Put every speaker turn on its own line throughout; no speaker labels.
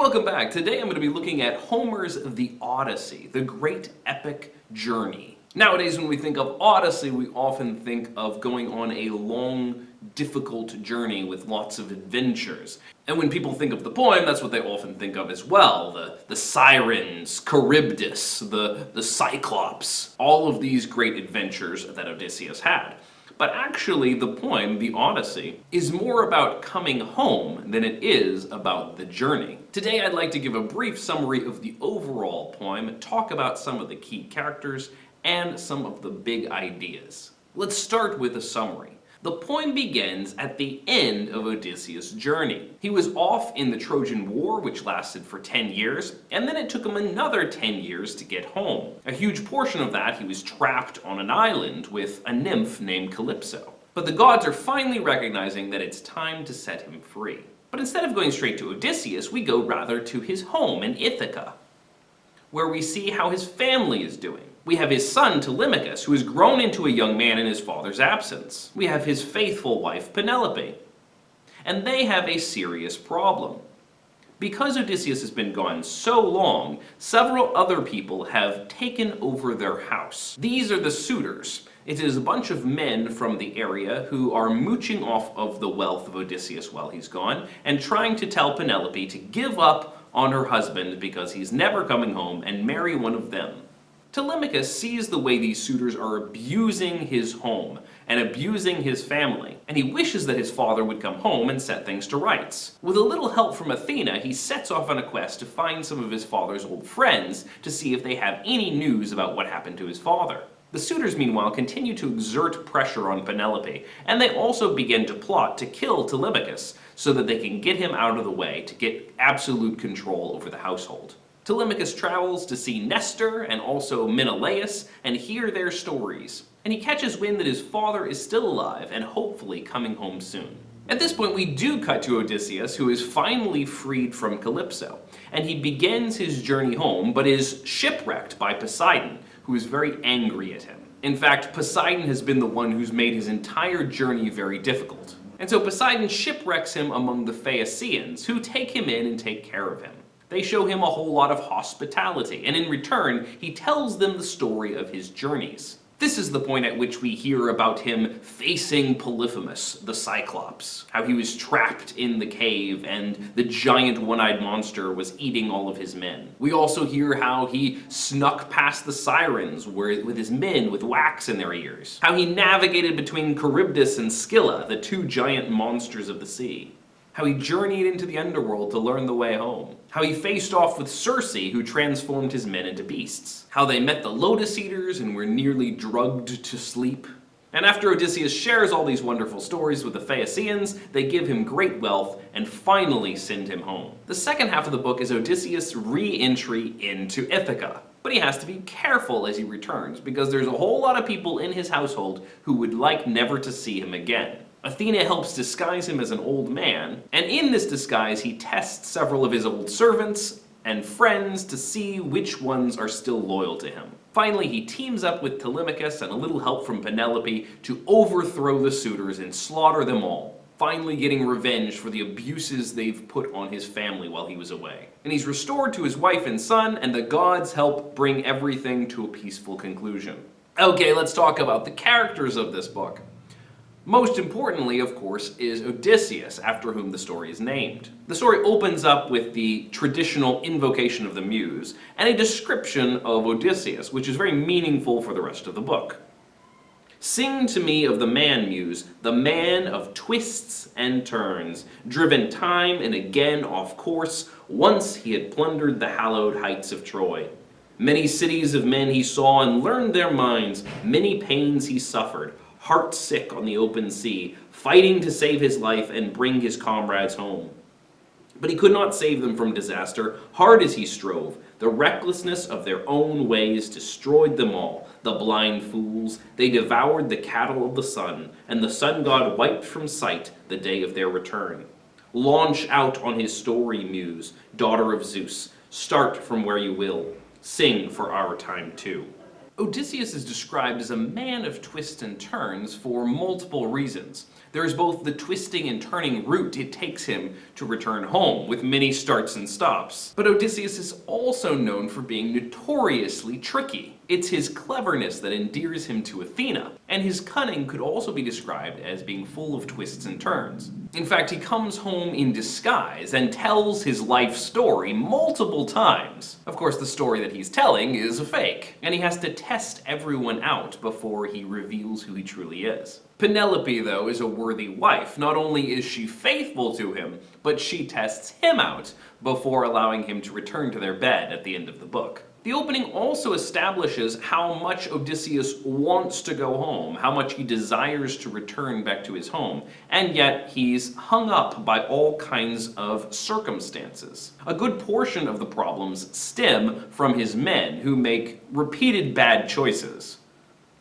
welcome back. Today I'm going to be looking at Homer's The Odyssey, the great epic journey. Nowadays when we think of Odyssey, we often think of going on a long, difficult journey with lots of adventures. And when people think of the poem, that's what they often think of as well. The sirens, Charybdis, the Cyclops, all of these great adventures that Odysseus had. But actually, the poem, the Odyssey, is more about coming home than it is about the journey. Today I'd like to give a brief summary of the overall poem, talk about some of the key characters, and some of the big ideas. Let's start with a summary. The poem begins at the end of Odysseus' journey. He was off in the Trojan War, which lasted for 10 years, and then it took him another 10 years to get home. A huge portion of that he was trapped on an island with a nymph named Calypso. But the gods are finally recognizing that it's time to set him free. But instead of going straight to Odysseus, we go rather to his home in Ithaca, where we see how his family is doing. We have his son, Telemachus, who has grown into a young man in his father's absence. We have his faithful wife, Penelope. And they have a serious problem. Because Odysseus has been gone so long, several other people have taken over their house. These are the suitors. It is a bunch of men from the area who are mooching off of the wealth of Odysseus while he's gone, and trying to tell Penelope to give up on her husband because he's never coming home and marry one of them. Telemachus sees the way these suitors are abusing his home and abusing his family, and he wishes that his father would come home and set things to rights. With a little help from Athena, he sets off on a quest to find some of his father's old friends to see if they have any news about what happened to his father. The suitors, meanwhile, continue to exert pressure on Penelope, and they also begin to plot to kill Telemachus so that they can get him out of the way to get absolute control over the household. Telemachus travels to see Nestor and also Menelaus and hear their stories, and he catches wind that his father is still alive and hopefully coming home soon. At this point we do cut to Odysseus, who is finally freed from Calypso, and he begins his journey home but is shipwrecked by Poseidon, who is very angry at him. In fact, Poseidon has been the one who's made his entire journey very difficult. And so Poseidon shipwrecks him among the Phaeacians, who take him in and take care of him. They show him a whole lot of hospitality, and in return, he tells them the story of his journeys. This is the point at which we hear about him facing Polyphemus, the Cyclops, how he was trapped in the cave and the giant one-eyed monster was eating all of his men. We also hear how he snuck past the sirens with his men with wax in their ears, how he navigated between Charybdis and Scylla, the two giant monsters of the sea, how he journeyed into the underworld to learn the way home, how he faced off with Circe, who transformed his men into beasts, how they met the Lotus Eaters and were nearly drugged to sleep. And after Odysseus shares all these wonderful stories with the Phaeacians, they give him great wealth and finally send him home. The second half of the book is Odysseus' re-entry into Ithaca. But he has to be careful as he returns, because there's a whole lot of people in his household who would like never to see him again. Athena helps disguise him as an old man, and in this disguise he tests several of his old servants and friends to see which ones are still loyal to him. Finally, he teams up with Telemachus and a little help from Penelope to overthrow the suitors and slaughter them all, finally getting revenge for the abuses they've put on his family while he was away. And he's restored to his wife and son, and the gods help bring everything to a peaceful conclusion. Okay, let's talk about the characters of this book. Most importantly, of course, is Odysseus, after whom the story is named. The story opens up with the traditional invocation of the muse, and a description of Odysseus, which is very meaningful for the rest of the book. Sing to me of the man, muse, the man of twists and turns, driven time and again off course, once he had plundered the hallowed heights of Troy. Many cities of men he saw and learned their minds, many pains he suffered, heart sick on the open sea, fighting to save his life and bring his comrades home. But he could not save them from disaster, hard as he strove. The recklessness of their own ways destroyed them all. The blind fools, they devoured the cattle of the sun, and the sun god wiped from sight the day of their return. Launch out on his story, muse, daughter of Zeus. Start from where you will. Sing for our time too. Odysseus is described as a man of twists and turns for multiple reasons. There is both the twisting and turning route it takes him to return home, with many starts and stops. But Odysseus is also known for being notoriously tricky. It's his cleverness that endears him to Athena, and his cunning could also be described as being full of twists and turns. In fact, he comes home in disguise and tells his life story multiple times. Of course, the story that he's telling is a fake, and he has to test everyone out before he reveals who he truly is. Penelope, though, is a worthy wife. Not only is she faithful to him, but she tests him out before allowing him to return to their bed at the end of the book. The opening also establishes how much Odysseus wants to go home, how much he desires to return back to his home, and yet he's hung up by all kinds of circumstances. A good portion of the problems stem from his men, who make repeated bad choices,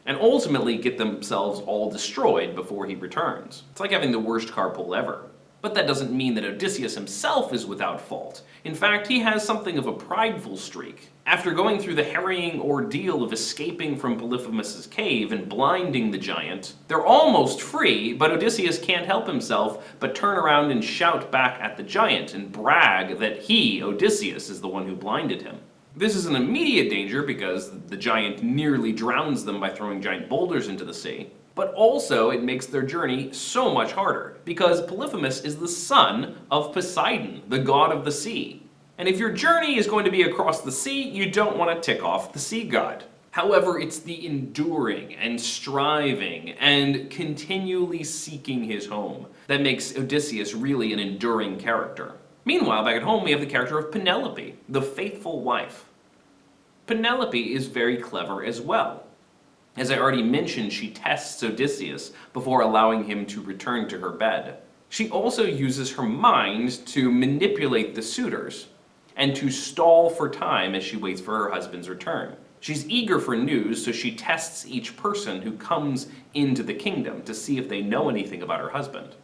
and ultimately get themselves all destroyed before he returns. It's like having the worst carpool ever. But that doesn't mean that Odysseus himself is without fault. In fact, he has something of a prideful streak. After going through the harrowing ordeal of escaping from Polyphemus's cave and blinding the giant, they're almost free, but Odysseus can't help himself but turn around and shout back at the giant and brag that he, Odysseus, is the one who blinded him. This is an immediate danger because the giant nearly drowns them by throwing giant boulders into the sea. But also it makes their journey so much harder, because Polyphemus is the son of Poseidon, the god of the sea. And if your journey is going to be across the sea, you don't want to tick off the sea god. However, it's the enduring and striving and continually seeking his home that makes Odysseus really an enduring character. Meanwhile, back at home, we have the character of Penelope, the faithful wife. Penelope is very clever as well. As I already mentioned, she tests Odysseus before allowing him to return to her bed. She also uses her mind to manipulate the suitors and to stall for time as she waits for her husband's return. She's eager for news, so she tests each person who comes into the kingdom to see if they know anything about her husband.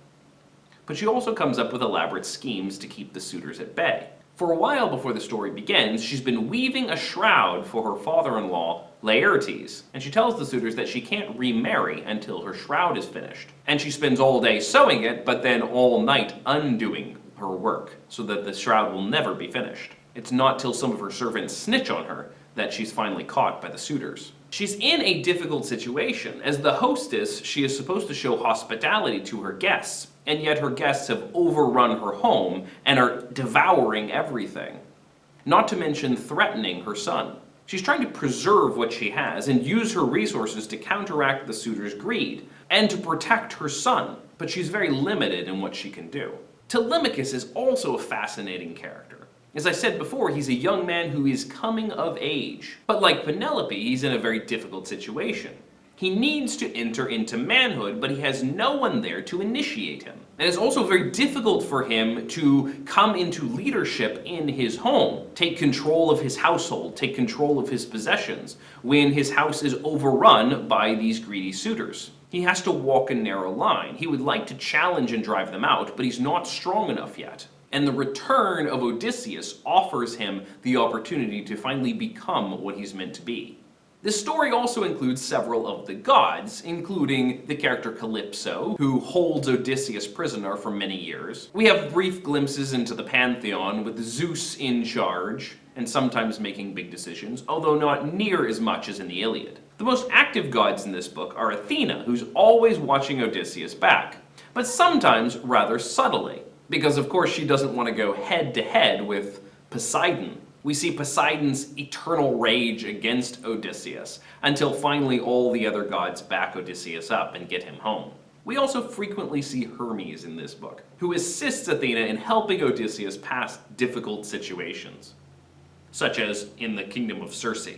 But she also comes up with elaborate schemes to keep the suitors at bay. For a while before the story begins, she's been weaving a shroud for her father-in-law, Laertes, and she tells the suitors that she can't remarry until her shroud is finished. And she spends all day sewing it, but then all night undoing her work, so that the shroud will never be finished. It's not till some of her servants snitch on her that she's finally caught by the suitors. She's in a difficult situation. As the hostess, she is supposed to show hospitality to her guests, and yet her guests have overrun her home and are devouring everything. Not to mention threatening her son. She's trying to preserve what she has and use her resources to counteract the suitors' greed and to protect her son, but she's very limited in what she can do. Telemachus is also a fascinating character. As I said before, he's a young man who is coming of age. But like Penelope, he's in a very difficult situation. He needs to enter into manhood, but he has no one there to initiate him. And it's also very difficult for him to come into leadership in his home, take control of his household, take control of his possessions, when his house is overrun by these greedy suitors. He has to walk a narrow line. He would like to challenge and drive them out, but he's not strong enough yet. And the return of Odysseus offers him the opportunity to finally become what he's meant to be. This story also includes several of the gods, including the character Calypso, who holds Odysseus prisoner for many years. We have brief glimpses into the pantheon, with Zeus in charge, and sometimes making big decisions, although not near as much as in the Iliad. The most active gods in this book are Athena, who's always watching Odysseus back, but sometimes rather subtly, because of course she doesn't want to go head to head with Poseidon. We see Poseidon's eternal rage against Odysseus, until finally all the other gods back Odysseus up and get him home. We also frequently see Hermes in this book, who assists Athena in helping Odysseus pass difficult situations, such as in the kingdom of Circe.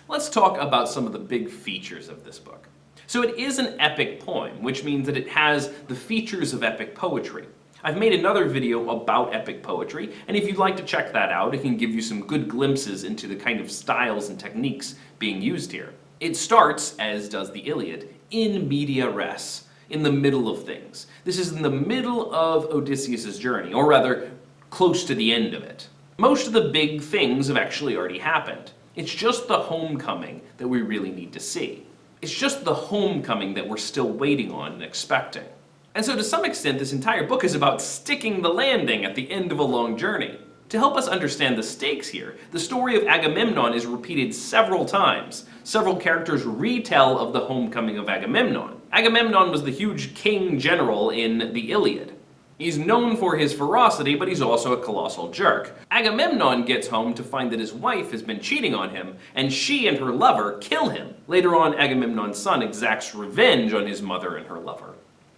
Let's talk about some of the big features of this book. So it is an epic poem, which means that it has the features of epic poetry. I've made another video about epic poetry, and if you'd like to check that out, it can give you some good glimpses into the kind of styles and techniques being used here. It starts, as does the Iliad, in media res, in the middle of things. This is in the middle of Odysseus' journey, or rather, close to the end of it. Most of the big things have actually already happened. It's just the homecoming that we really need to see. It's just the homecoming that we're still waiting on and expecting. And so to some extent, this entire book is about sticking the landing at the end of a long journey. To help us understand the stakes here, the story of Agamemnon is repeated several times. Several characters retell of the homecoming of Agamemnon. Agamemnon was the huge king general in the Iliad. He's known for his ferocity, but he's also a colossal jerk. Agamemnon gets home to find that his wife has been cheating on him, and she and her lover kill him. Later on, Agamemnon's son exacts revenge on his mother and her lover.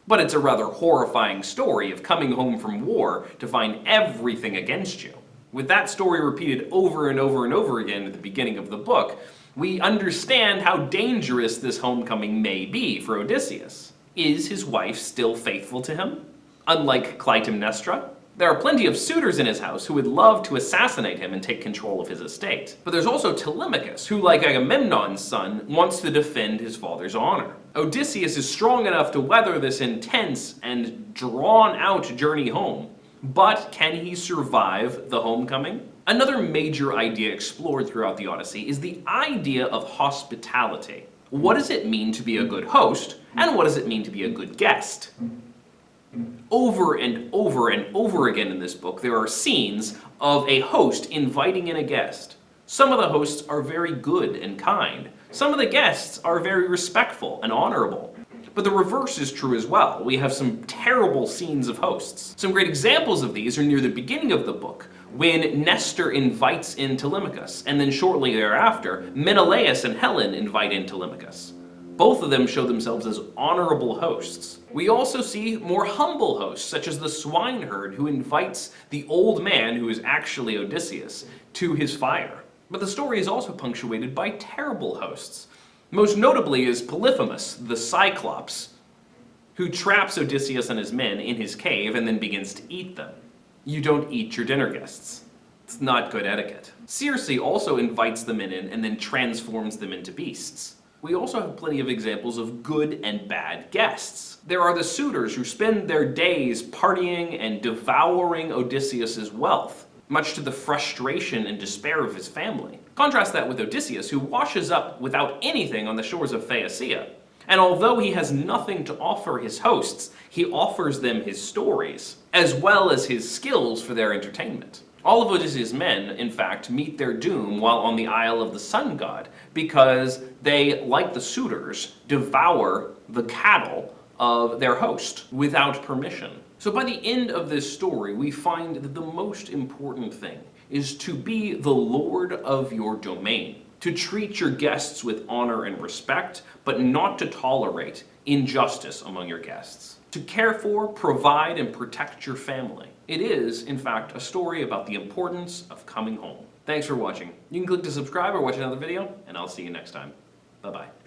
But it's a rather horrifying story of coming home from war to find everything against you. With that story repeated over and over and over again at the beginning of the book, we understand how dangerous this homecoming may be for Odysseus. Is his wife still faithful to him? Unlike Clytemnestra, there are plenty of suitors in his house who would love to assassinate him and take control of his estate. But there's also Telemachus, who, like Agamemnon's son, wants to defend his father's honor. Odysseus is strong enough to weather this intense and drawn-out journey home. But can he survive the homecoming? Another major idea explored throughout the Odyssey is the idea of hospitality. What does it mean to be a good host, and what does it mean to be a good guest? Over and over and over again in this book, there are scenes of a host inviting in a guest. Some of the hosts are very good and kind. Some of the guests are very respectful and honorable. But the reverse is true as well. We have some terrible scenes of hosts. Some great examples of these are near the beginning of the book, when Nestor invites in Telemachus, and then shortly thereafter, Menelaus and Helen invite in Telemachus. Both of them show themselves as honorable hosts. We also see more humble hosts, such as the swineherd who invites the old man, who is actually Odysseus, to his fire. But the story is also punctuated by terrible hosts. Most notably is Polyphemus, the Cyclops, who traps Odysseus and his men in his cave and then begins to eat them. You don't eat your dinner guests. It's not good etiquette. Circe also invites the men in and then transforms them into beasts. We also have plenty of examples of good and bad guests. There are the suitors who spend their days partying and devouring Odysseus's wealth, much to the frustration and despair of his family. Contrast that with Odysseus, who washes up without anything on the shores of Phaeacia. And although he has nothing to offer his hosts, he offers them his stories, as well as his skills for their entertainment. All of Odysseus' men, in fact, meet their doom while on the Isle of the Sun God, because they, like the suitors, devour the cattle of their host without permission. So by the end of this story, we find that the most important thing is to be the lord of your domain, to treat your guests with honor and respect, but not to tolerate injustice among your guests. To care for, provide, and protect your family. It is, in fact, a story about the importance of coming home. Thanks for watching. You can click to subscribe or watch another video, and I'll see you next time. Bye-bye.